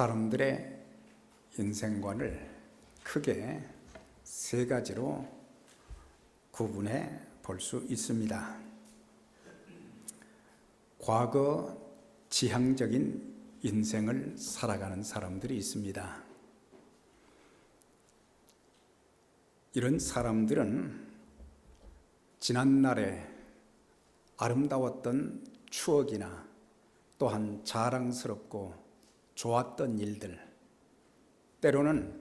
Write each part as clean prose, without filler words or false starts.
사람들의 인생관을 크게 세 가지로 구분해 볼 수 있습니다. 과거 지향적인 인생을 살아가는 사람들이 있습니다. 이런 사람들은 지난날에 아름다웠던 추억이나 또한 자랑스럽고 좋았던 일들, 때로는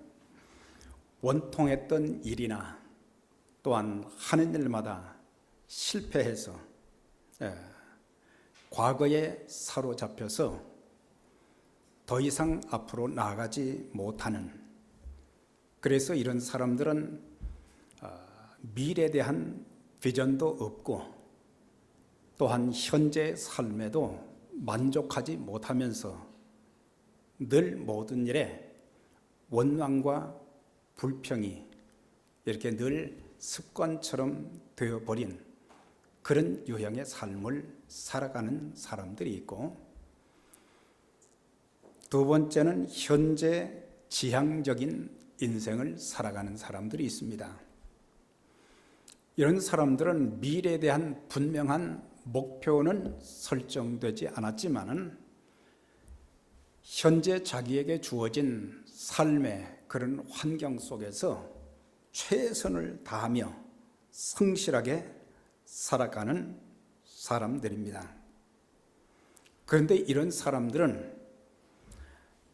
원통했던 일이나 또한 하는 일마다 실패해서 과거에 사로잡혀서 더 이상 앞으로 나아가지 못하는, 그래서 이런 사람들은 미래에 대한 비전도 없고 또한 현재 삶에도 만족하지 못하면서 늘 모든 일에 원망과 불평이 이렇게 늘 습관처럼 되어버린 그런 유형의 삶을 살아가는 사람들이 있고, 두 번째는 현재 지향적인 인생을 살아가는 사람들이 있습니다. 이런 사람들은 미래에 대한 분명한 목표는 설정되지 않았지만은 현재 자기에게 주어진 삶의 그런 환경 속에서 최선을 다하며 성실하게 살아가는 사람들입니다. 그런데 이런 사람들은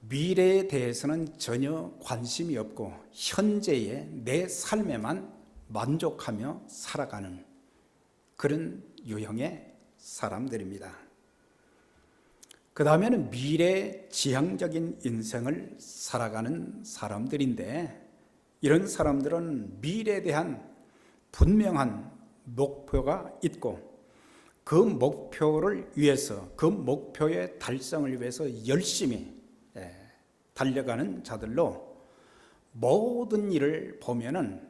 미래에 대해서는 전혀 관심이 없고 현재의 내 삶에만 만족하며 살아가는 그런 유형의 사람들입니다. 그 다음에는 미래 지향적인 인생을 살아가는 사람들인데, 이런 사람들은 미래에 대한 분명한 목표가 있고 그 목표를 위해서, 그 목표의 달성을 위해서 열심히 달려가는 자들로, 모든 일을 보면은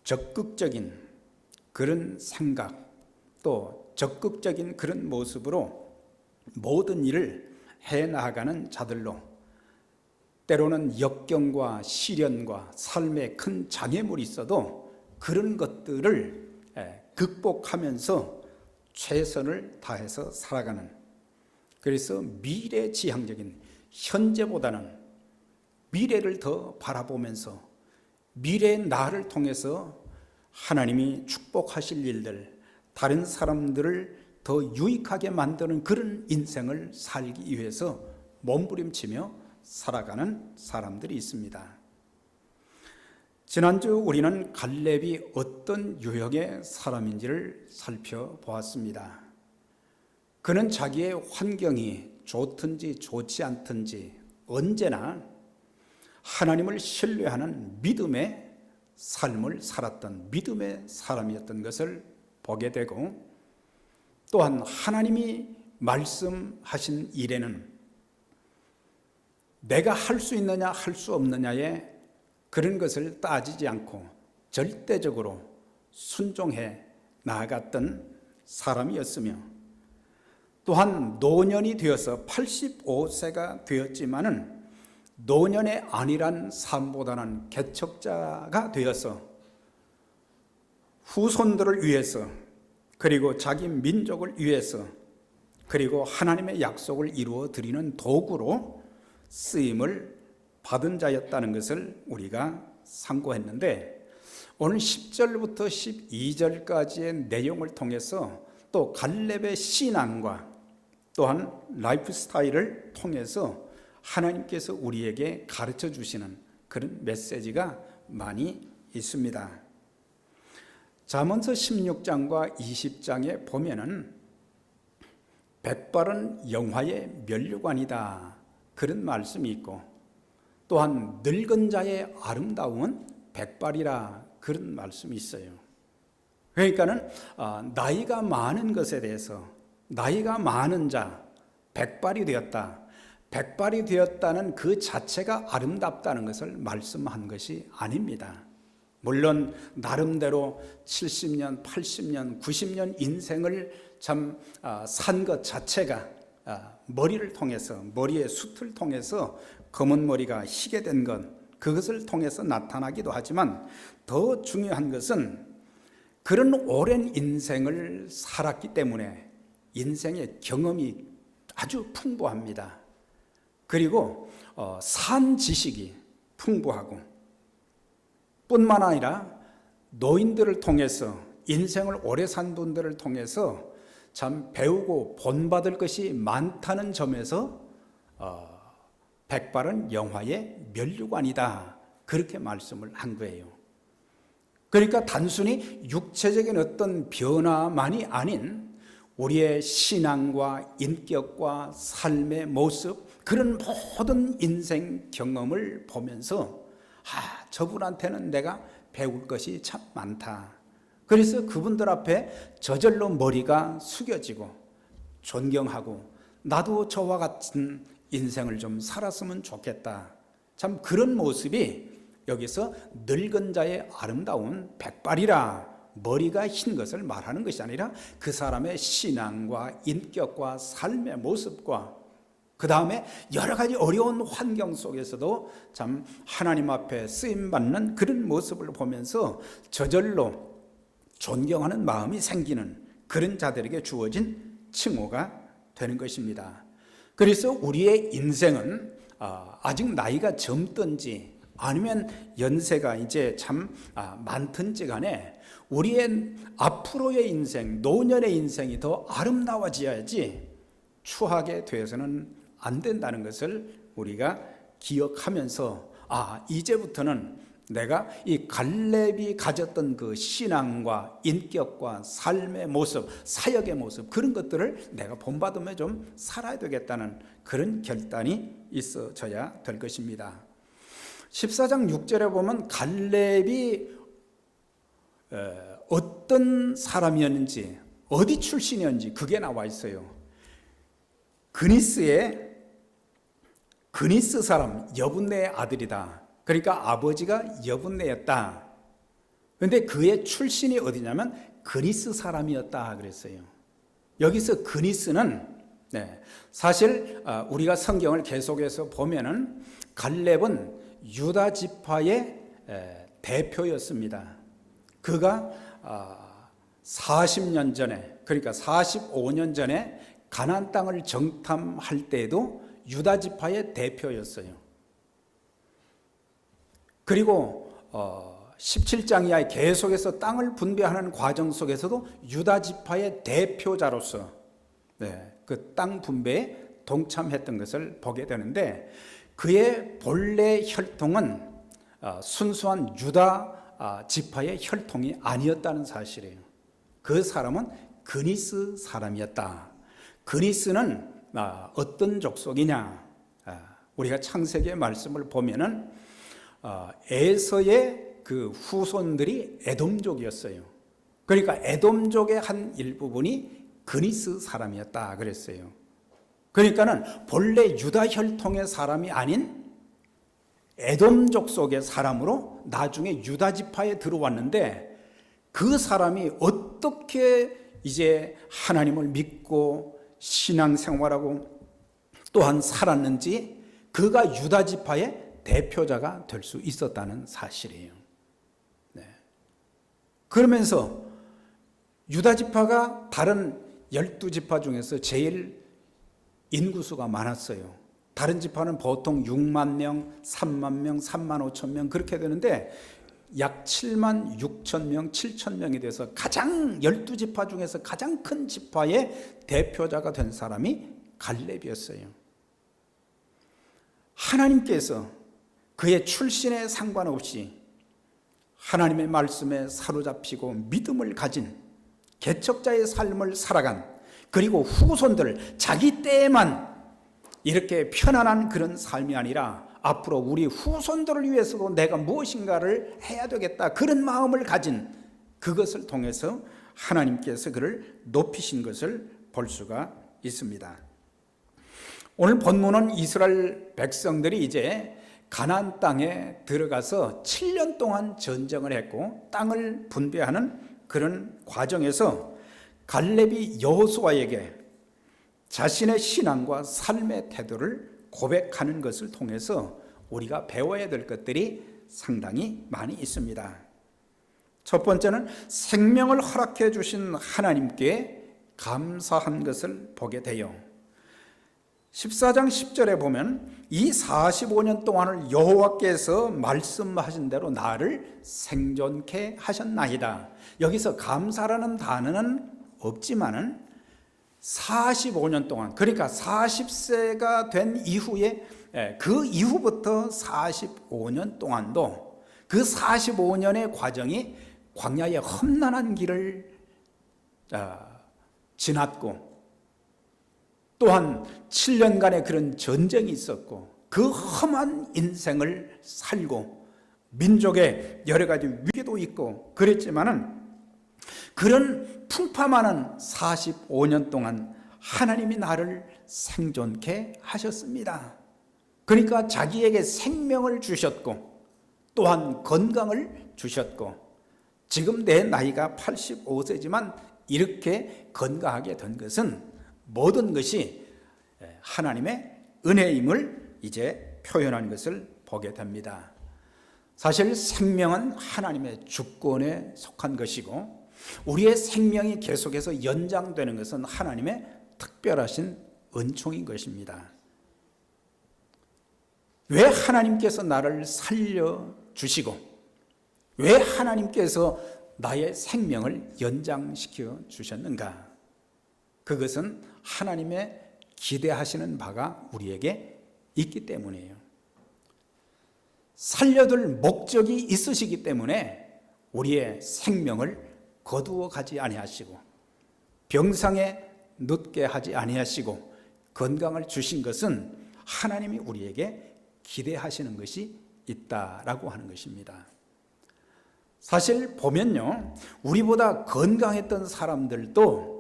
적극적인 그런 생각, 또 적극적인 그런 모습으로 모든 일을 해나가는 자들로, 때로는 역경과 시련과 삶에 큰 장애물이 있어도 그런 것들을 극복하면서 최선을 다해서 살아가는, 그래서 미래지향적인, 현재보다는 미래를 더 바라보면서 미래의 나를 통해서 하나님이 축복하실 일들, 다른 사람들을 더 유익하게 만드는 그런 인생을 살기 위해서 몸부림치며 살아가는 사람들이 있습니다. 지난주 우리는 갈렙이 어떤 유형의 사람인지를 살펴보았습니다. 그는 자기의 환경이 좋든지 좋지 않든지 언제나 하나님을 신뢰하는 믿음의 삶을 살았던 믿음의 사람이었던 것을 보게 되고, 또한 하나님이 말씀하신 일에는 내가 할 수 있느냐 할 수 없느냐의 그런 것을 따지지 않고 절대적으로 순종해 나아갔던 사람이었으며, 또한 노년이 되어서 85세가 되었지만은 노년의 안일한 삶보다는 개척자가 되어서 후손들을 위해서, 그리고 자기 민족을 위해서, 그리고 하나님의 약속을 이루어 드리는 도구로 쓰임을 받은 자였다는 것을 우리가 상고했는데, 오늘 10절부터 12절까지의 내용을 통해서 또 갈렙의 신앙과 또한 라이프 스타일을 통해서 하나님께서 우리에게 가르쳐 주시는 그런 메시지가 많이 있습니다. 잠언서 16장과 20장에 보면은 백발은 영화의 면류관이다, 그런 말씀이 있고, 또한 늙은 자의 아름다움은 백발이라, 그런 말씀이 있어요. 그러니까는 나이가 많은 것에 대해서, 나이가 많은 자, 백발이 되었다, 백발이 되었다는 그 자체가 아름답다는 것을 말씀한 것이 아닙니다. 물론 나름대로 70년, 80년, 90년 인생을 참 산 것 자체가 머리를 통해서, 머리의 숱을 통해서 검은 머리가 희게 된 것, 그것을 통해서 나타나기도 하지만 더 중요한 것은 그런 오랜 인생을 살았기 때문에 인생의 경험이 아주 풍부합니다. 그리고 산 지식이 풍부하고 뿐만 아니라 노인들을 통해서, 인생을 오래 산 분들을 통해서 참 배우고 본받을 것이 많다는 점에서 백발은 영화의 면류관이다, 그렇게 말씀을 한 거예요. 그러니까 단순히 육체적인 어떤 변화만이 아닌 우리의 신앙과 인격과 삶의 모습, 그런 모든 인생 경험을 보면서 저분한테는 내가 배울 것이 참 많다. 그래서 그분들 앞에 저절로 머리가 숙여지고 존경하고 나도 저와 같은 인생을 좀 살았으면 좋겠다. 참 그런 모습이 여기서 늙은 자의 아름다운 백발이라, 머리가 흰 것을 말하는 것이 아니라 그 사람의 신앙과 인격과 삶의 모습과 그 다음에 여러 가지 어려운 환경 속에서도 참 하나님 앞에 쓰임받는 그런 모습을 보면서 저절로 존경하는 마음이 생기는 그런 자들에게 주어진 칭호가 되는 것입니다. 그래서 우리의 인생은 아직 나이가 젊든지 아니면 연세가 이제 참 많든지 간에 우리의 앞으로의 인생, 노년의 인생이 더 아름다워져야지 추하게 되어서는 안 된다는 것을 우리가 기억하면서 이제부터는 내가 이 갈렙이 가졌던 그 신앙과 인격과 삶의 모습, 사역의 모습, 그런 것들을 내가 본받으며 좀 살아야 되겠다는 그런 결단이 있어져야 될 것입니다. 14장 6절에 보면 갈렙이 어떤 사람이었는지, 어디 출신이었는지 그게 나와 있어요. 그니스 사람 여분네의 아들이다. 그러니까 아버지가 여분네였다. 그런데 그의 출신이 어디냐면 그니스 사람이었다 그랬어요. 여기서 그니스는 사실 우리가 성경을 계속해서 보면은 갈렙은 유다 지파의 대표였습니다. 그가 40년 전에, 그러니까 45년 전에 가나안 땅을 정탐할 때에도 유다 지파의 대표였어요. 그리고 17장 이하에 계속해서 땅을 분배하는 과정 속에서도 유다 지파의 대표자로서 그 땅 분배에 동참했던 것을 보게 되는데, 그의 본래 혈통은 순수한 유다 지파의 혈통이 아니었다는 사실이에요. 그 사람은 그니스 사람이었다. 그니스는 어떤 족속이냐? 우리가 창세기의 말씀을 보면은 에서의 그 후손들이 에돔족이었어요. 그러니까 에돔족의 한 일부분이 그니스 사람이었다 그랬어요. 그러니까는 본래 유다 혈통의 사람이 아닌 에돔족 속의 사람으로 나중에 유다 지파에 들어왔는데, 그 사람이 어떻게 이제 하나님을 믿고 신앙생활하고 또한 살았는지, 그가 유다 지파의 대표자가 될 수 있었다는 사실이에요. 그러면서 유다 지파가 다른 12지파 중에서 제일 인구수가 많았어요. 다른 지파는 보통 6만 명, 3만 명, 3만 5천 명 그렇게 되는데 약 7만 6천 명, 7천 명이 돼서 가장 12지파 중에서 가장 큰 지파의 대표자가 된 사람이 갈렙이었어요. 하나님께서 그의 출신에 상관없이 하나님의 말씀에 사로잡히고 믿음을 가진 개척자의 삶을 살아간, 그리고 후손들 자기 때에만 이렇게 편안한 그런 삶이 아니라 앞으로 우리 후손들을 위해서도 내가 무엇인가를 해야 되겠다, 그런 마음을 가진, 그것을 통해서 하나님께서 그를 높이신 것을 볼 수가 있습니다. 오늘 본문은 이스라엘 백성들이 이제 가나안 땅에 들어가서 7년 동안 전쟁을 했고 땅을 분배하는 그런 과정에서 갈렙이 여호수아에게 자신의 신앙과 삶의 태도를 고백하는 것을 통해서 우리가 배워야 될 것들이 상당히 많이 있습니다. 첫 번째는 생명을 허락해 주신 하나님께 감사한 것을 보게 돼요. 14장 10절에 보면 이 45년 동안을 여호와께서 말씀하신 대로 나를 생존케 하셨나이다. 여기서 감사라는 단어는 없지만은 45년 동안, 그러니까 40세가 된 이후에 그 이후부터 45년 동안도 그 45년의 과정이 광야의 험난한 길을 지났고, 또한 7년간의 그런 전쟁이 있었고, 그 험한 인생을 살고 민족의 여러 가지 위기도 있고 그랬지만은, 그런 풍파만한 45년 동안 하나님이 나를 생존케 하셨습니다. 그러니까 자기에게 생명을 주셨고, 또한 건강을 주셨고, 지금 내 나이가 85세지만 이렇게 건강하게 된 것은 모든 것이 하나님의 은혜임을 이제 표현한 것을 보게 됩니다. 사실 생명은 하나님의 주권에 속한 것이고, 우리의 생명이 계속해서 연장되는 것은 하나님의 특별하신 은총인 것입니다. 왜 하나님께서 나를 살려주시고, 왜 하나님께서 나의 생명을 연장시켜 주셨는가? 그것은 하나님의 기대하시는 바가 우리에게 있기 때문이에요. 살려둘 목적이 있으시기 때문에 우리의 생명을 거두어 가지 아니하시고, 병상에 눕게 하지 아니하시고, 건강을 주신 것은 하나님이 우리에게 기대하시는 것이 있다라고 하는 것입니다. 사실 보면요, 우리보다 건강했던 사람들도,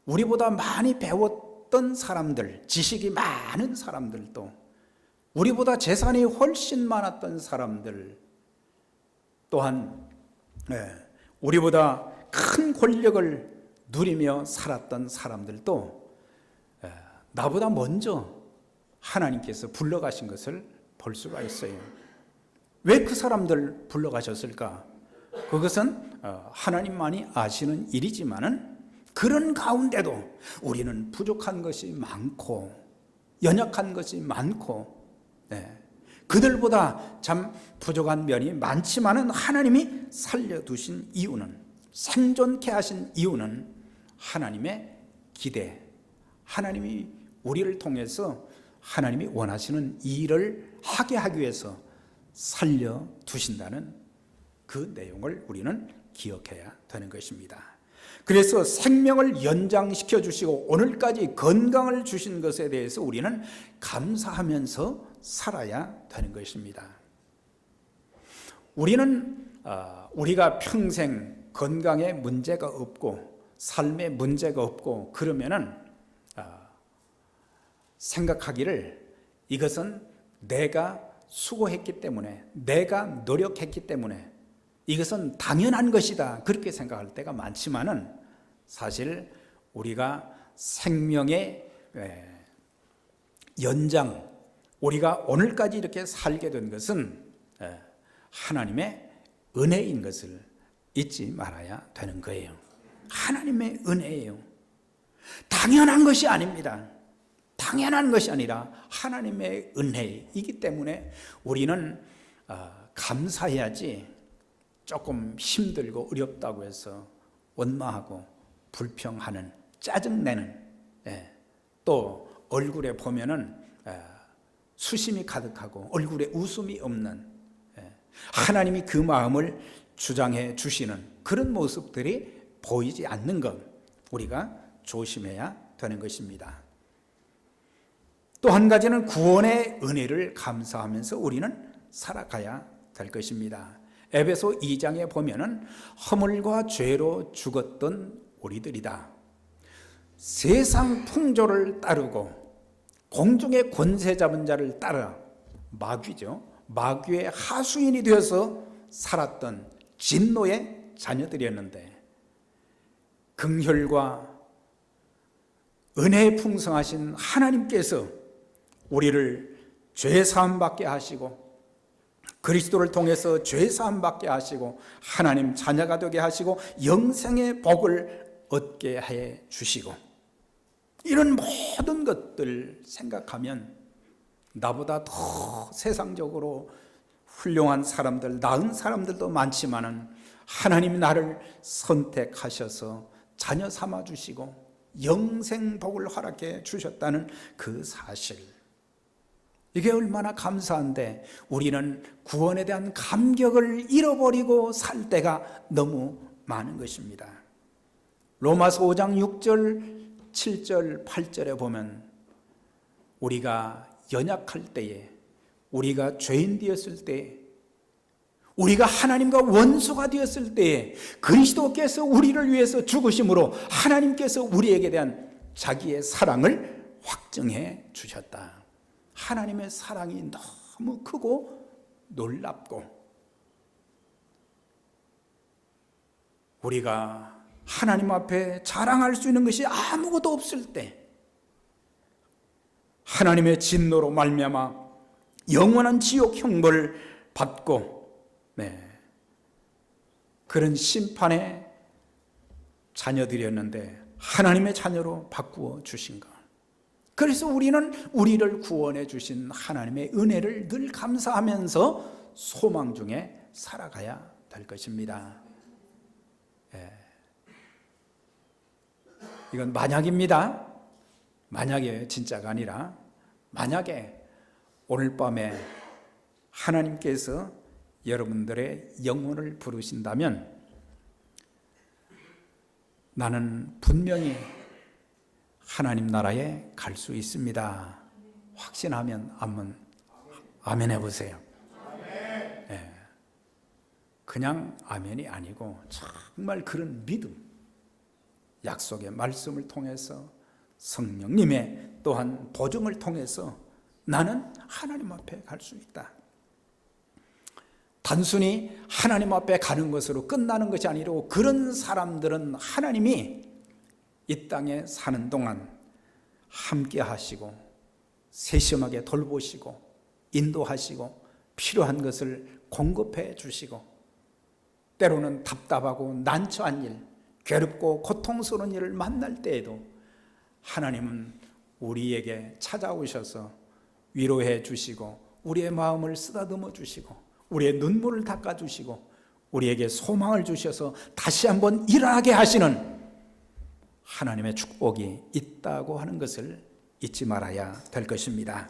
우리보다 많이 배웠던 사람들, 지식이 많은 사람들도, 우리보다 재산이 훨씬 많았던 사람들, 또한 우리보다 큰 권력을 누리며 살았던 사람들도 나보다 먼저 하나님께서 불러가신 것을 볼 수가 있어요. 왜 그 사람들 불러가셨을까? 그것은 하나님만이 아시는 일이지만은, 그런 가운데도 우리는 부족한 것이 많고 연약한 것이 많고, 그들보다 참 부족한 면이 많지만은 하나님이 살려두신 이유는, 생존케 하신 이유는 하나님의 기대, 하나님이 우리를 통해서 하나님이 원하시는 일을 하게 하기 위해서 살려두신다는 그 내용을 우리는 기억해야 되는 것입니다. 그래서 생명을 연장시켜 주시고 오늘까지 건강을 주신 것에 대해서 우리는 감사하면서 살아야 되는 것입니다. 우리가 평생 건강에 문제가 없고 삶에 문제가 없고 그러면은 생각하기를, 이것은 내가 수고했기 때문에, 내가 노력했기 때문에 이것은 당연한 것이다, 그렇게 생각할 때가 많지만은, 사실 우리가 생명의 연장, 우리가 오늘까지 이렇게 살게 된 것은 하나님의 은혜인 것을 잊지 말아야 되는 거예요. 하나님의 은혜예요. 당연한 것이 아닙니다. 당연한 것이 아니라 하나님의 은혜이기 때문에 우리는 감사해야지, 조금 힘들고 어렵다고 해서 원망하고 불평하는, 짜증내는, 또 얼굴에 보면은 수심이 가득하고 얼굴에 웃음이 없는, 하나님이 그 마음을 주장해 주시는 그런 모습들이 보이지 않는 것, 우리가 조심해야 되는 것입니다. 또 한 가지는 구원의 은혜를 감사하면서 우리는 살아가야 될 것입니다. 에베소 2장에 보면은 허물과 죄로 죽었던 우리들이다, 세상 풍조를 따르고 공중의 권세 잡은 자를 따라, 마귀죠, 마귀의 하수인이 되어서 살았던 진노의 자녀들이었는데, 긍휼과 은혜에 풍성하신 하나님께서 우리를 죄사함 받게 하시고 그리스도를 통해서 죄사함 받게 하시고 하나님 자녀가 되게 하시고 영생의 복을 얻게 해 주시고, 이런 모든 것들 생각하면 나보다 더 세상적으로 훌륭한 사람들, 나은 사람들도 많지만은 하나님이 나를 선택하셔서 자녀 삼아 주시고 영생 복을 허락해 주셨다는 그 사실, 이게 얼마나 감사한데 우리는 구원에 대한 감격을 잃어버리고 살 때가 너무 많은 것입니다. 로마서 5장 6절, 7절, 8절에 보면 우리가 연약할 때에, 우리가 죄인 되었을 때에, 우리가 하나님과 원수가 되었을 때에 그리스도께서 우리를 위해서 죽으심으로 하나님께서 우리에게 대한 자기의 사랑을 확증해 주셨다. 하나님의 사랑이 너무 크고 놀랍고, 우리가 하나님 앞에 자랑할 수 있는 것이 아무것도 없을 때 하나님의 진노로 말미암아 영원한 지옥 형벌을 받고 그런 심판의 자녀들이었는데 하나님의 자녀로 바꾸어 주신 것. 그래서 우리는 우리를 구원해 주신 하나님의 은혜를 늘 감사하면서 소망 중에 살아가야 될 것입니다. 이건 만약입니다. 만약에 진짜가 아니라, 만약에 오늘 밤에 하나님께서 여러분들의 영혼을 부르신다면 나는 분명히 하나님 나라에 갈 수 있습니다. 확신하면 아멘 해보세요. 네. 그냥 아멘이 아니고 정말 그런 믿음, 약속의 말씀을 통해서 성령님의 또한 보증을 통해서 나는 하나님 앞에 갈 수 있다. 단순히 하나님 앞에 가는 것으로 끝나는 것이 아니고, 그런 사람들은 하나님이 이 땅에 사는 동안 함께 하시고 세심하게 돌보시고 인도하시고 필요한 것을 공급해 주시고, 때로는 답답하고 난처한 일, 괴롭고 고통스러운 일을 만날 때에도 하나님은 우리에게 찾아오셔서 위로해 주시고 우리의 마음을 쓰다듬어 주시고 우리의 눈물을 닦아주시고 우리에게 소망을 주셔서 다시 한번 일어나게 하시는 하나님의 축복이 있다고 하는 것을 잊지 말아야 될 것입니다.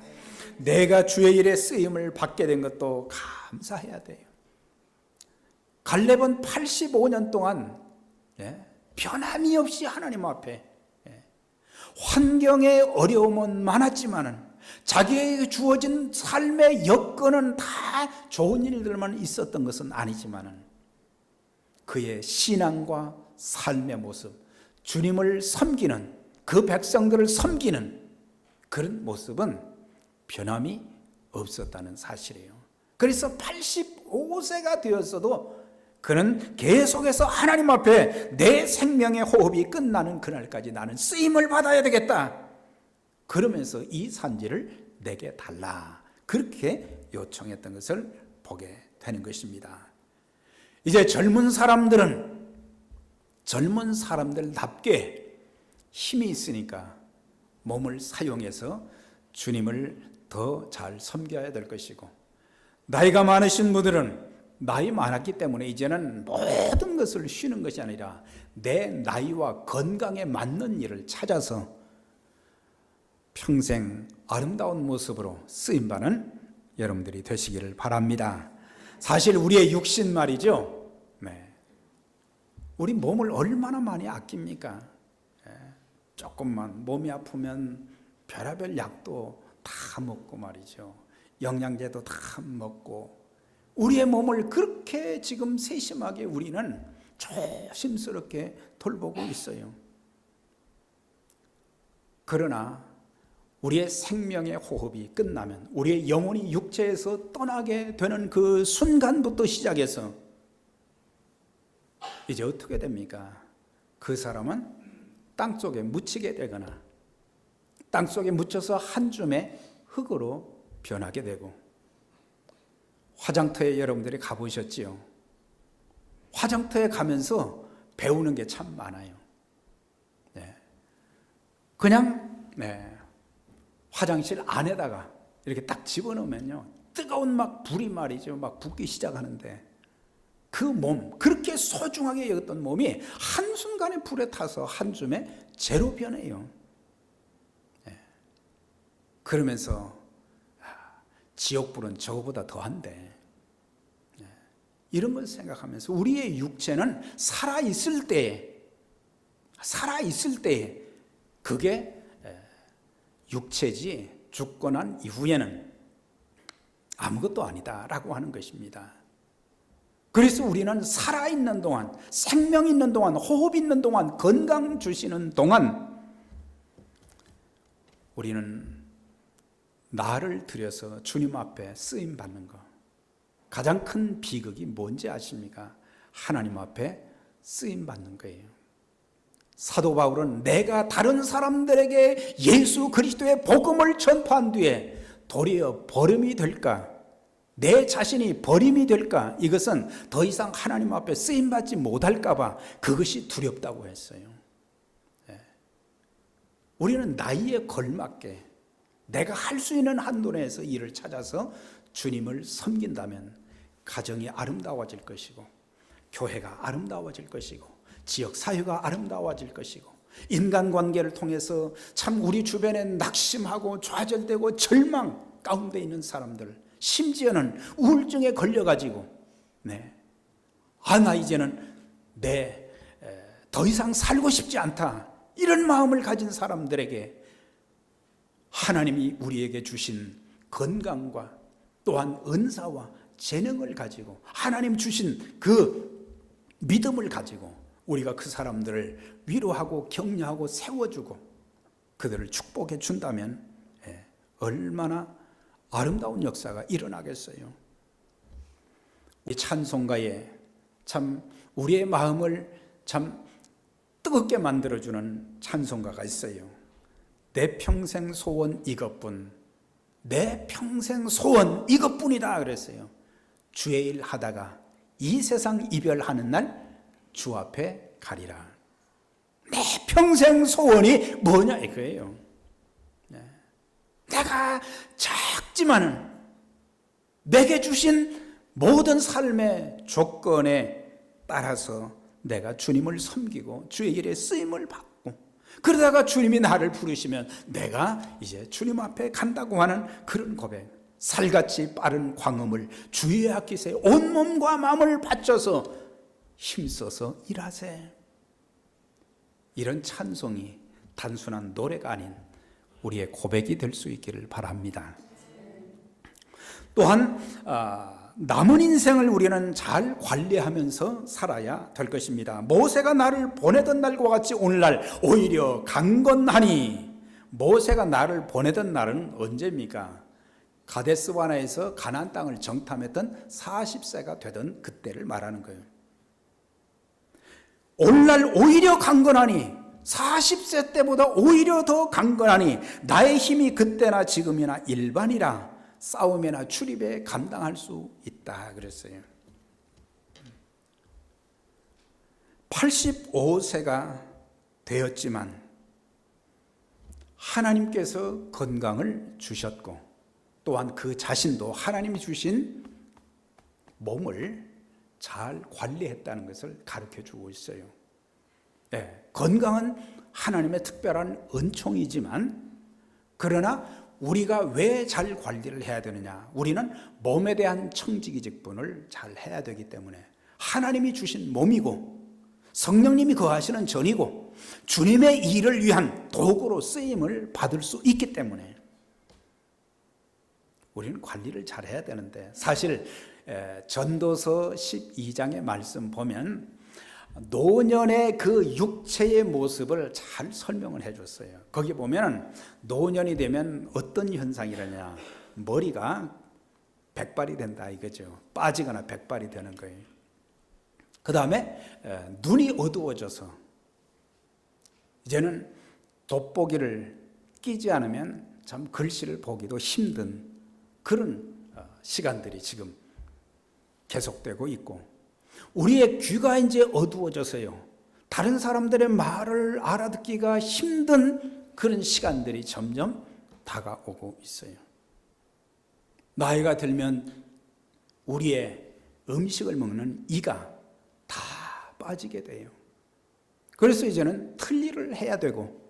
내가 주의 일에 쓰임을 받게 된 것도 감사해야 돼요. 갈렙은 85년 동안 변함이 없이 하나님 앞에, 환경의 어려움은 많았지만은 자기에게 주어진 삶의 여건은 다 좋은 일들만 있었던 것은 아니지만은 그의 신앙과 삶의 모습, 주님을 섬기는, 그 백성들을 섬기는 그런 모습은 변함이 없었다는 사실이에요. 그래서 85세가 되었어도 그는 계속해서 하나님 앞에 내 생명의 호흡이 끝나는 그날까지 나는 쓰임을 받아야 되겠다, 그러면서 이 산지를 내게 달라, 그렇게 요청했던 것을 보게 되는 것입니다. 이제 젊은 사람들답게 힘이 있으니까 몸을 사용해서 주님을 더 잘 섬겨야 될 것이고, 나이가 많으신 분들은 나이 많았기 때문에 이제는 모든 것을 쉬는 것이 아니라 내 나이와 건강에 맞는 일을 찾아서 평생 아름다운 모습으로 쓰임받는 여러분들이 되시기를 바랍니다. 사실 우리의 육신 말이죠, 우리 몸을 얼마나 많이 아낍니까? 조금만 몸이 아프면 별의별 약도 다 먹고 말이죠, 영양제도 다 먹고, 우리의 몸을 그렇게 지금 세심하게 우리는 조심스럽게 돌보고 있어요. 그러나 우리의 생명의 호흡이 끝나면, 우리의 영혼이 육체에서 떠나게 되는 그 순간부터 시작해서 이제 어떻게 됩니까? 그 사람은 땅속에 묻히게 되거나 땅속에 묻혀서 한 줌의 흙으로 변하게 되고, 화장터에 여러분들이 가보셨지요? 화장터에 가면서 배우는 게 참 많아요. 그냥 화장실 안에다가 이렇게 딱 집어넣으면요, 뜨거운 막 불이 말이죠, 막 붙기 시작하는데, 그 몸, 그렇게 소중하게 여겼던 몸이 한순간에 불에 타서 한 줌의 재로 변해요. 그러면서 지옥불은 저거보다 더한데, 이런 걸 생각하면서 우리의 육체는 살아있을 때에 그게 육체지, 죽고 난 이후에는 아무것도 아니다라고 하는 것입니다. 그래서 우리는 살아있는 동안, 생명 있는 동안, 호흡 있는 동안, 건강 주시는 동안 우리는 나를 들여서 주님 앞에 쓰임 받는 것, 가장 큰 비극이 뭔지 아십니까? 하나님 앞에 쓰임 받는 거예요. 사도 바울은 내가 다른 사람들에게 예수 그리스도의 복음을 전파한 뒤에 도리어 버림이 될까, 내 자신이 버림이 될까, 이것은 더 이상 하나님 앞에 쓰임받지 못할까 봐 그것이 두렵다고 했어요. 우리는 나이에 걸맞게 내가 할 수 있는 한도 내에서 일을 찾아서 주님을 섬긴다면 가정이 아름다워질 것이고, 교회가 아름다워질 것이고, 지역 사회가 아름다워질 것이고, 인간관계를 통해서 참 우리 주변에 낙심하고 좌절되고 절망 가운데 있는 사람들, 심지어는 우울증에 걸려가지고 나 이제는 더 이상 살고 싶지 않다, 이런 마음을 가진 사람들에게 하나님이 우리에게 주신 건강과 또한 은사와 재능을 가지고, 하나님 주신 그 믿음을 가지고 우리가 그 사람들을 위로하고 격려하고 세워주고 그들을 축복해 준다면 얼마나 아름다운 역사가 일어나겠어요. 이 찬송가에 참 우리의 마음을 참 뜨겁게 만들어주는 찬송가가 있어요. 내 평생 소원 이것뿐, 내 평생 소원 이것뿐이다 그랬어요. 주의 일 하다가 이 세상 이별하는 날 주 앞에 가리라. 내 평생 소원이 뭐냐 이거예요. 내가 작지만은 내게 주신 모든 삶의 조건에 따라서 내가 주님을 섬기고 주의 일에 쓰임을 받고, 그러다가 주님이 나를 부르시면 내가 이제 주님 앞에 간다고 하는 그런 고백, 살같이 빠른 광음을 주의 앞기세에 온몸과 마음을 바쳐서 힘써서 일하세. 이런 찬송이 단순한 노래가 아닌 우리의 고백이 될 수 있기를 바랍니다. 또한 남은 인생을 우리는 잘 관리하면서 살아야 될 것입니다. 모세가 나를 보내던 날과 같이 오늘날 오히려 강건하니. 모세가 나를 보내던 날은 언제입니까? 가데스바네에서 가나안 땅을 정탐했던 40세가 되던 그때를 말하는 거예요. 오늘날 오히려 강건하니, 40세 때보다 오히려 더 강건하니 나의 힘이 그때나 지금이나 일반이라 싸움이나 출입에 감당할 수 있다 그랬어요. 85세가 되었지만 하나님께서 건강을 주셨고, 또한 그 자신도 하나님이 주신 몸을 잘 관리했다는 것을 가르쳐 주고 있어요. 건강은 하나님의 특별한 은총이지만, 그러나 우리가 왜 잘 관리를 해야 되느냐? 우리는 몸에 대한 청지기직분을 잘 해야 되기 때문에 하나님이 주신 몸이고 성령님이 거하시는 전이고 주님의 일을 위한 도구로 쓰임을 받을 수 있기 때문에 우리는 관리를 잘 해야 되는데, 사실 전도서 12장의 말씀 보면 노년의 그 육체의 모습을 잘 설명을 해줬어요. 거기 보면 노년이 되면 어떤 현상이라냐, 머리가 백발이 된다 이거죠. 빠지거나 백발이 되는 거예요. 그 다음에 눈이 어두워져서 이제는 돋보기를 바뀌지 않으면 참 글씨를 보기도 힘든 그런 시간들이 지금 계속되고 있고, 우리의 귀가 이제 어두워져서요, 다른 사람들의 말을 알아듣기가 힘든 그런 시간들이 점점 다가오고 있어요. 나이가 들면 우리의 음식을 먹는 이가 다 빠지게 돼요. 그래서 이제는 틀니를 해야 되고,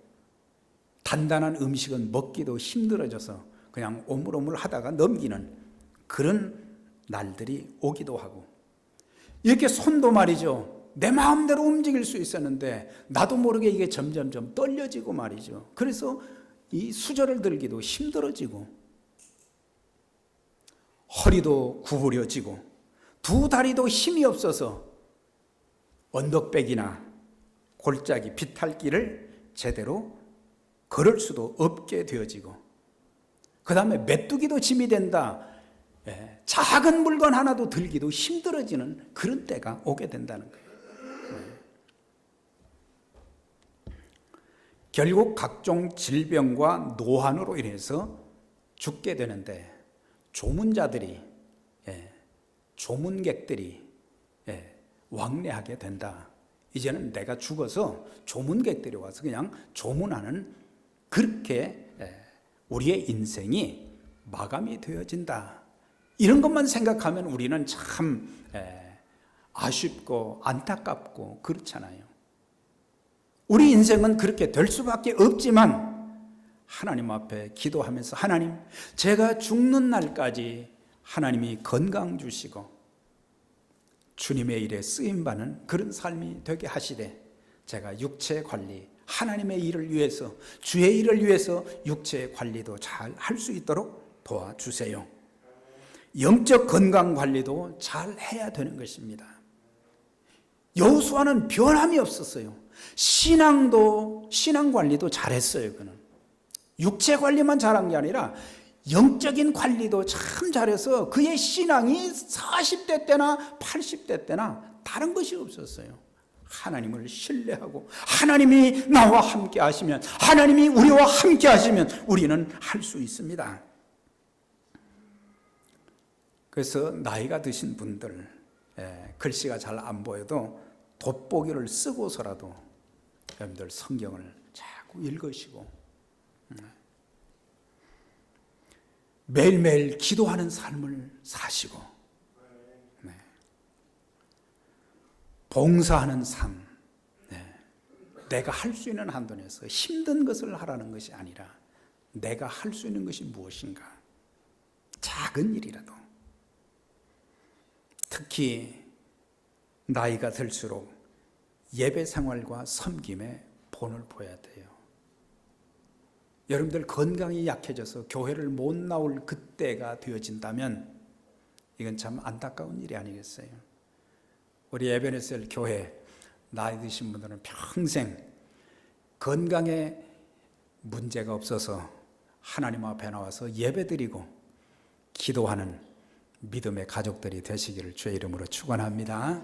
단단한 음식은 먹기도 힘들어져서 그냥 오물오물 하다가 넘기는 그런 날들이 오기도 하고, 이렇게 손도 말이죠, 내 마음대로 움직일 수 있었는데 나도 모르게 이게 점점점 떨려지고 말이죠. 그래서 이 수저를 들기도 힘들어지고, 허리도 구부려지고, 두 다리도 힘이 없어서 언덕백이나 골짜기 비탈길을 제대로 걸을 수도 없게 되어지고, 그 다음에 메뚜기도 짐이 된다, 작은 물건 하나도 들기도 힘들어지는 그런 때가 오게 된다는 거예요. 결국 각종 질병과 노환으로 인해서 죽게 되는데, 조문자들이, 조문객들이 왕래하게 된다. 이제는 내가 죽어서 조문객들이 와서 그냥 조문하는, 그렇게 우리의 인생이 마감이 되어진다. 이런 것만 생각하면 우리는 참 아쉽고 안타깝고 그렇잖아요. 우리 인생은 그렇게 될 수밖에 없지만 하나님 앞에 기도하면서, 하나님, 제가 죽는 날까지 하나님이 건강 주시고 주님의 일에 쓰임받는 그런 삶이 되게 하시되, 제가 육체 관리, 하나님의 일을 위해서, 주의 일을 위해서 육체 관리도 잘 할 수 있도록 도와주세요. 영적 건강 관리도 잘 해야 되는 것입니다. 여호수아는 변함이 없었어요. 신앙 관리도 잘했어요. 그는 육체 관리만 잘한 게 아니라 영적인 관리도 참 잘해서 그의 신앙이 40대 때나 80대 때나 다른 것이 없었어요. 하나님을 신뢰하고, 하나님이 나와 함께 하시면, 하나님이 우리와 함께 하시면 우리는 할 수 있습니다. 그래서 나이가 드신 분들, 글씨가 잘 안 보여도 돋보기를 쓰고서라도 여러분들 성경을 자꾸 읽으시고, 매일매일 기도하는 삶을 사시고, 봉사하는 삶, 내가 할 수 있는 한도 내에서 힘든 것을 하라는 것이 아니라 내가 할 수 있는 것이 무엇인가, 작은 일이라도. 특히 나이가 들수록 예배 생활과 섬김에 본을 보여야 돼요. 여러분들 건강이 약해져서 교회를 못 나올 그때가 되어진다면 이건 참 안타까운 일이 아니겠어요? 우리 에베네셀 교회 나이 드신 분들은 평생 건강에 문제가 없어서 하나님 앞에 나와서 예배드리고 기도하는 믿음의 가족들이 되시기를 주의 이름으로 축원합니다.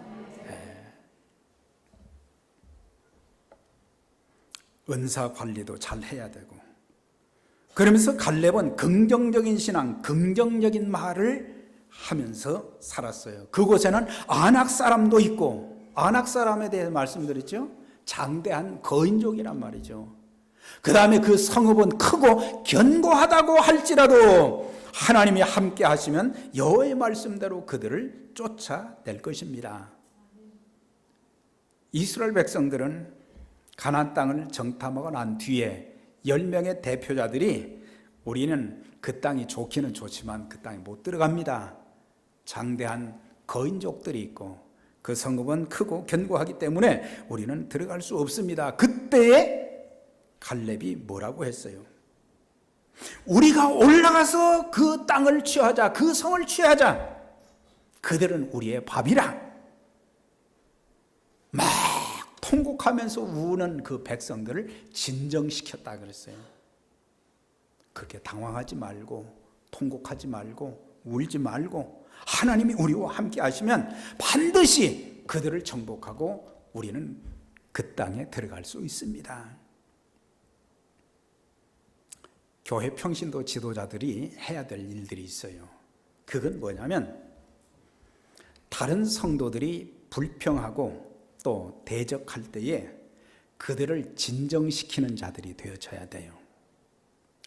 은사 관리도 잘 해야 되고, 그러면서 갈렙은 긍정적인 신앙, 긍정적인 말을 하면서 살았어요. 그곳에는 아낙 사람도 있고, 아낙 사람에 대해 말씀드렸죠. 장대한 거인족이란 말이죠. 그 다음에 그 성읍은 크고 견고하다고 할지라도 하나님이 함께 하시면 여호와의 말씀대로 그들을 쫓아낼 것입니다. 이스라엘 백성들은 가나안 땅을 정탐하고 난 뒤에 10명의 대표자들이 우리는 그 땅이 좋기는 좋지만 그 땅에 못 들어갑니다. 장대한 거인족들이 있고 그 성읍은 크고 견고하기 때문에 우리는 들어갈 수 없습니다. 그때에 갈렙이 뭐라고 했어요? 우리가 올라가서 그 땅을 취하자, 그 성을 취하자. 그들은 우리의 밥이라. 막 통곡하면서 우는 그 백성들을 진정시켰다 그랬어요. 그렇게 당황하지 말고, 통곡하지 말고, 울지 말고, 하나님이 우리와 함께 하시면 반드시 그들을 정복하고 우리는 그 땅에 들어갈 수 있습니다. 교회 평신도 지도자들이 해야 될 일들이 있어요. 그건 뭐냐면 다른 성도들이 불평하고 또 대적할 때에 그들을 진정시키는 자들이 되어져야 돼요.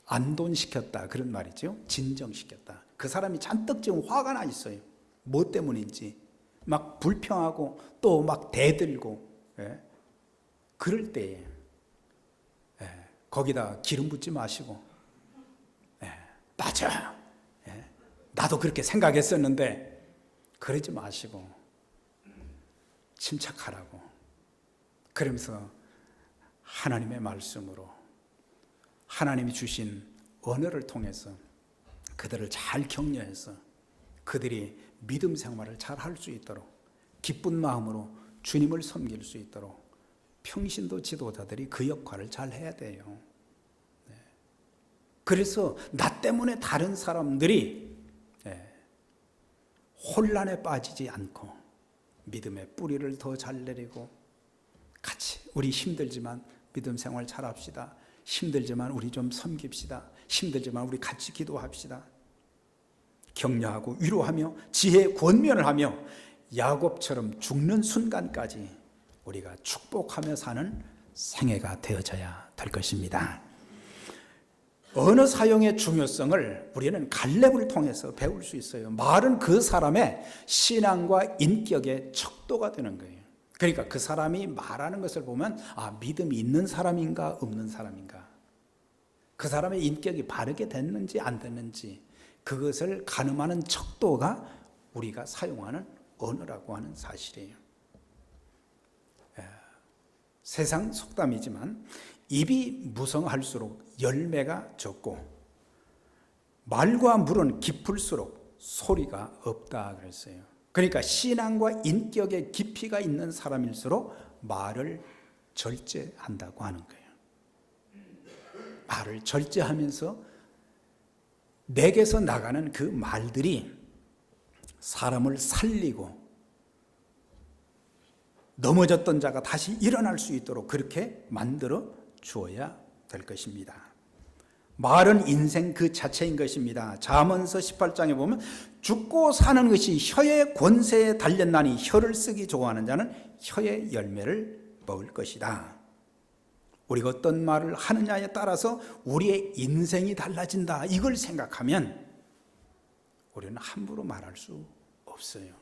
안돈시켰다 그런 말이죠. 진정시켰다. 그 사람이 잔뜩 지금 화가 나 있어요. 뭐 때문인지 막 불평하고 또 막 대들고, 그럴 때에 거기다 기름 붓지 마시고, 맞아, 나도 그렇게 생각했었는데 그러지 마시고 침착하라고. 그러면서 하나님의 말씀으로 하나님이 주신 언어를 통해서 그들을 잘 격려해서 그들이 믿음 생활을 잘 할 수 있도록 기쁜 마음으로 주님을 섬길 수 있도록 평신도 지도자들이 그 역할을 잘 해야 돼요. 그래서 나 때문에 다른 사람들이 혼란에 빠지지 않고 믿음의 뿌리를 더 잘 내리고 같이 우리 힘들지만 믿음 생활 잘 합시다. 힘들지만 우리 좀 섬깁시다. 힘들지만 우리 같이 기도합시다. 격려하고 위로하며 지혜 권면을 하며 야곱처럼 죽는 순간까지 우리가 축복하며 사는 생애가 되어져야 될 것입니다. 언어 사용의 중요성을 우리는 갈렙을 통해서 배울 수 있어요. 말은 그 사람의 신앙과 인격의 척도가 되는 거예요. 그러니까 그 사람이 말하는 것을 보면 믿음이 있는 사람인가 없는 사람인가, 그 사람의 인격이 바르게 됐는지 안 됐는지 그것을 가늠하는 척도가 우리가 사용하는 언어라고 하는 사실이에요. 세상 속담이지만 입이 무성할수록 열매가 적고 말과 물은 깊을수록 소리가 없다 그랬어요. 그러니까 신앙과 인격의 깊이가 있는 사람일수록 말을 절제한다고 하는 거예요. 말을 절제하면서 내게서 나가는 그 말들이 사람을 살리고 넘어졌던 자가 다시 일어날 수 있도록 그렇게 만들어 주어야 될 것입니다. 말은 인생 그 자체인 것입니다. 잠언서 18장에 보면 죽고 사는 것이 혀의 권세에 달렸나니 혀를 쓰기 좋아하는 자는 혀의 열매를 먹을 것이다. 우리가 어떤 말을 하느냐에 따라서 우리의 인생이 달라진다. 이걸 생각하면 우리는 함부로 말할 수 없어요.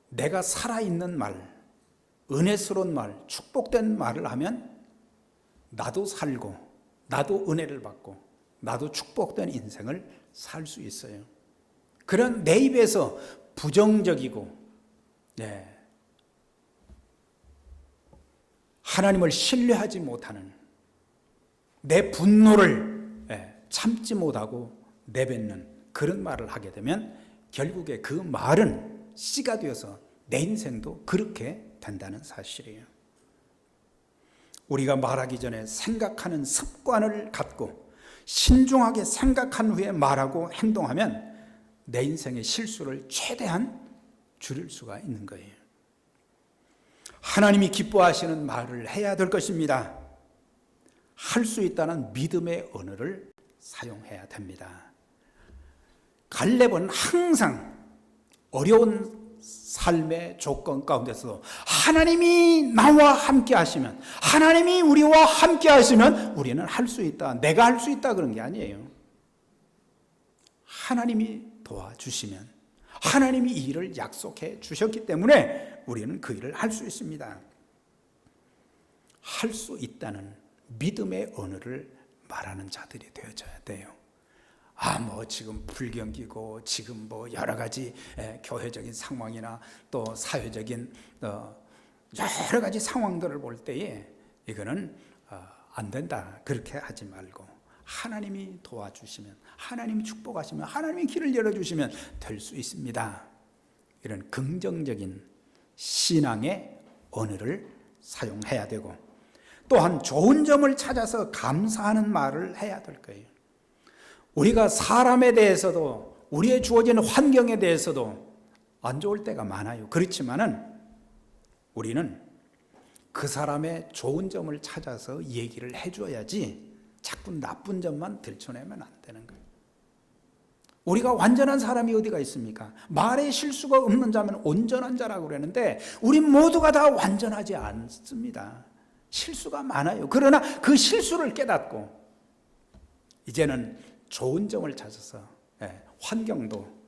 내가 살아있는 말, 은혜스러운 말, 축복된 말을 하면 나도 살고 나도 은혜를 받고 나도 축복된 인생을 살 수 있어요. 그런 내 입에서 부정적이고 하나님을 신뢰하지 못하는 내 분노를 참지 못하고 내뱉는 그런 말을 하게 되면 결국에 그 말은 씨가 되어서 내 인생도 그렇게 된다는 사실이에요. 우리가 말하기 전에 생각하는 습관을 갖고 신중하게 생각한 후에 말하고 행동하면 내 인생의 실수를 최대한 줄일 수가 있는 거예요. 하나님이 기뻐하시는 말을 해야 될 것입니다. 할 수 있다는 믿음의 언어를 사용해야 됩니다. 갈렙은 항상 어려운 삶의 조건 가운데서도 하나님이 나와 함께 하시면, 하나님이 우리와 함께 하시면 우리는 할 수 있다, 내가 할 수 있다 그런 게 아니에요. 하나님이 도와주시면, 하나님이 이 일을 약속해 주셨기 때문에 우리는 그 일을 할 수 있습니다. 할 수 있다는 믿음의 언어를 말하는 자들이 되어져야 돼요. 지금 불경기고 지금 여러 가지 교회적인 상황이나 또 사회적인 여러 가지 상황들을 볼 때에 이거는 안 된다 그렇게 하지 말고 하나님이 도와주시면, 하나님이 축복하시면, 하나님이 길을 열어주시면 될 수 있습니다. 이런 긍정적인 신앙의 언어를 사용해야 되고, 또한 좋은 점을 찾아서 감사하는 말을 해야 될 거예요. 우리가 사람에 대해서도 우리의 주어진 환경에 대해서도 안 좋을 때가 많아요. 그렇지만은 우리는 그 사람의 좋은 점을 찾아서 얘기를 해줘야지 자꾸 나쁜 점만 들춰내면 안 되는 거예요. 우리가 완전한 사람이 어디가 있습니까? 말에 실수가 없는 자면 온전한 자라고 그러는데 우리 모두가 다 완전하지 않습니다. 실수가 많아요. 그러나 그 실수를 깨닫고 이제는 좋은 점을 찾아서 환경도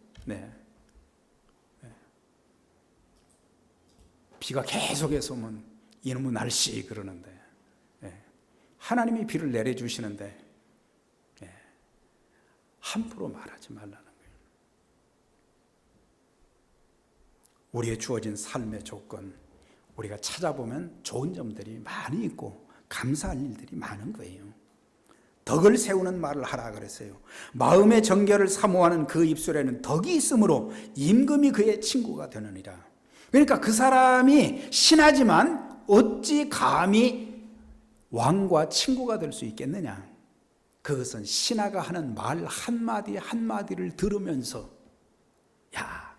비가 계속해서 오면 이놈의 날씨 그러는데 하나님이 비를 내려주시는데 함부로 말하지 말라는 거예요. 우리의 주어진 삶의 조건, 우리가 찾아보면 좋은 점들이 많이 있고 감사할 일들이 많은 거예요. 덕을 세우는 말을 하라 그랬어요. 마음의 정결을 사모하는 그 입술에는 덕이 있으므로 임금이 그의 친구가 되느니라. 그러니까 그 사람이 신하지만 어찌 감히 왕과 친구가 될 수 있겠느냐. 그것은 신하가 하는 말 한마디 한마디를 들으면서 야,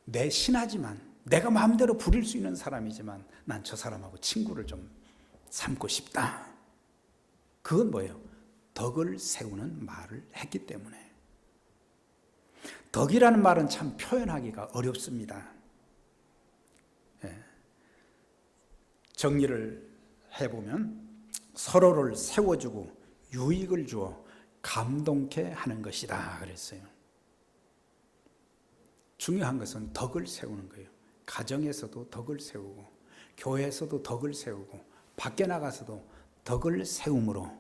내 신하지만 내가 마음대로 부릴 수 있는 사람이지만 난 저 사람하고 친구를 좀 삼고 싶다. 그건 뭐예요? 덕을 세우는 말을 했기 때문에. 덕이라는 말은 참 표현하기가 어렵습니다. 정리를 해보면 서로를 세워주고 유익을 주어 감동케 하는 것이다 그랬어요. 중요한 것은 덕을 세우는 거예요. 가정에서도 덕을 세우고 교회에서도 덕을 세우고 밖에 나가서도 덕을 세움으로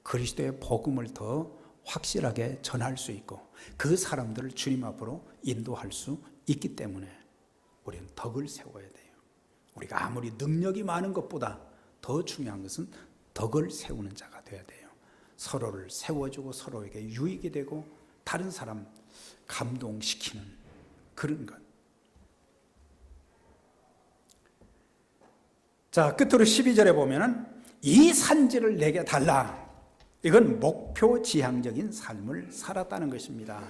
그리스도의 복음을 더 확실하게 전할 수 있고 그 사람들을 주님 앞으로 인도할 수 있기 때문에 우리는 덕을 세워야 돼요. 우리가 아무리 능력이 많은 것보다 더 중요한 것은 덕을 세우는 자가 되어야 돼요. 서로를 세워주고 서로에게 유익이 되고 다른 사람 감동시키는 그런 것. 자, 끝으로 12절에 보면은 이 산지를 내게 달라. 이건 목표 지향적인 삶을 살았다는 것입니다.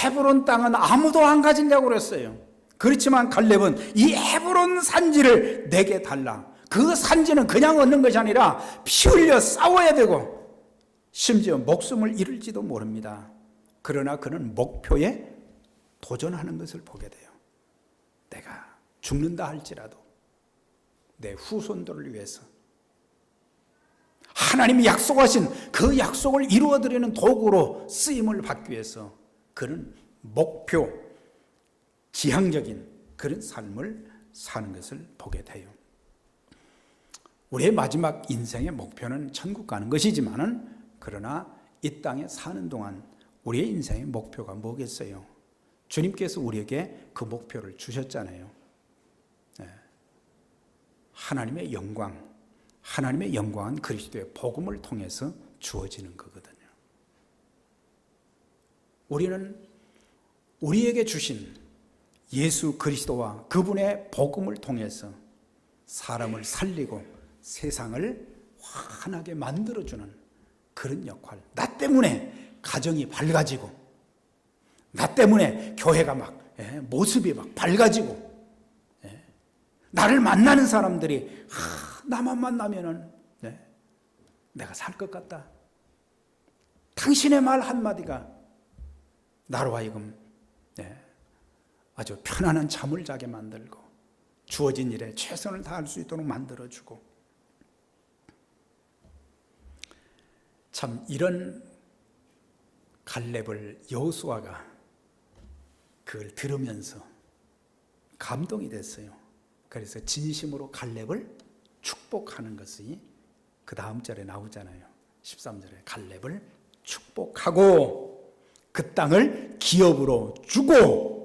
헤브론 땅은 아무도 안 가지려고 그랬어요. 그렇지만 갈렙은 이 헤브론 산지를 내게 달라. 그 산지는 그냥 얻는 것이 아니라 피 흘려 싸워야 되고 심지어 목숨을 잃을지도 모릅니다. 그러나 그는 목표에 도전하는 것을 보게 돼요. 내가 죽는다 할지라도 내 후손들을 위해서 하나님이 약속하신 그 약속을 이루어드리는 도구로 쓰임을 받기 위해서 그는 목표, 지향적인 그런 삶을 사는 것을 보게 돼요. 우리의 마지막 인생의 목표는 천국 가는 것이지만은 그러나 이 땅에 사는 동안 우리의 인생의 목표가 뭐겠어요? 주님께서 우리에게 그 목표를 주셨잖아요. 하나님의 영광, 하나님의 영광은 그리스도의 복음을 통해서 주어지는 거거든요. 우리는 우리에게 주신 예수 그리스도와 그분의 복음을 통해서 사람을 살리고 세상을 환하게 만들어주는 그런 역할. 나 때문에 가정이 밝아지고 나 때문에 교회가 모습이 밝아지고 나를 만나는 사람들이 나만 만나면은 내가 살 것 같다. 당신의 말 한마디가 나로 하여금 아주 편안한 잠을 자게 만들고 주어진 일에 최선을 다할 수 있도록 만들어주고 참 이런 갈렙을 여호수아가 그걸 들으면서 감동이 됐어요. 그래서 진심으로 갈렙을 축복하는 것이 그 다음 절에 나오잖아요. 13절에 갈렙을 축복하고 그 땅을 기업으로 주고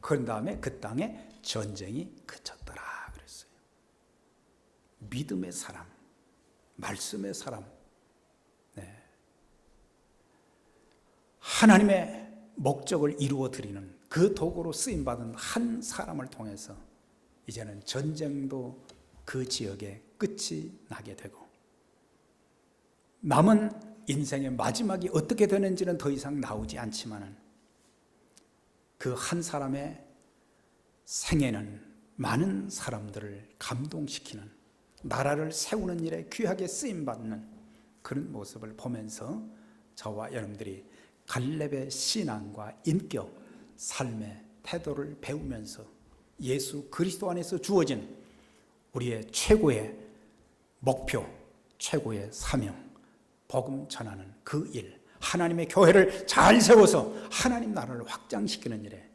그런 다음에 그 땅에 전쟁이 그쳤더라 그랬어요. 믿음의 사람, 말씀의 사람, 하나님의 목적을 이루어 드리는 그 도구로 쓰임받은 한 사람을 통해서 이제는 전쟁도 그 지역에 끝이 나게 되고 남은 인생의 마지막이 어떻게 되는지는 더 이상 나오지 않지만 그 한 사람의 생애는 많은 사람들을 감동시키는 나라를 세우는 일에 귀하게 쓰임받는 그런 모습을 보면서 저와 여러분들이 갈렙의 신앙과 인격, 삶의 태도를 배우면서 예수 그리스도 안에서 주어진 우리의 최고의 목표, 최고의 사명, 복음 전하는 그 일, 하나님의 교회를 잘 세워서 하나님 나라를 확장시키는 일에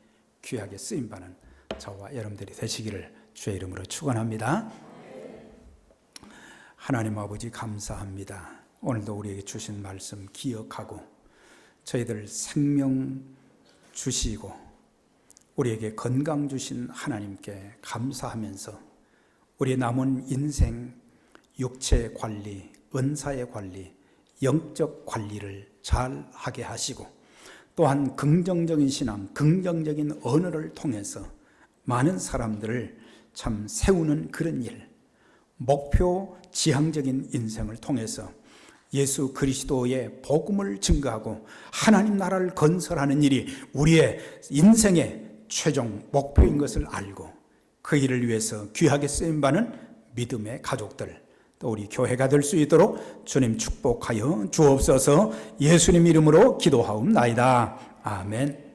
귀하게 쓰임받는 저와 여러분들이 되시기를 주의 이름으로 축원합니다. 하나님 아버지 감사합니다. 오늘도 우리에게 주신 말씀 기억하고 저희들 생명 주시고 우리에게 건강 주신 하나님께 감사하면서 우리 남은 인생 육체 관리, 은사의 관리, 영적 관리를 잘 하게 하시고 또한 긍정적인 신앙, 긍정적인 언어를 통해서 많은 사람들을 참 세우는 그런 일, 목표 지향적인 인생을 통해서 예수 그리스도의 복음을 증거하고 하나님 나라를 건설하는 일이 우리의 인생의 최종 목표인 것을 알고 그 일을 위해서 귀하게 쓰임받는 믿음의 가족들, 또 우리 교회가 될 수 있도록 주님 축복하여 주옵소서. 예수님 이름으로 기도하옵나이다. 아멘.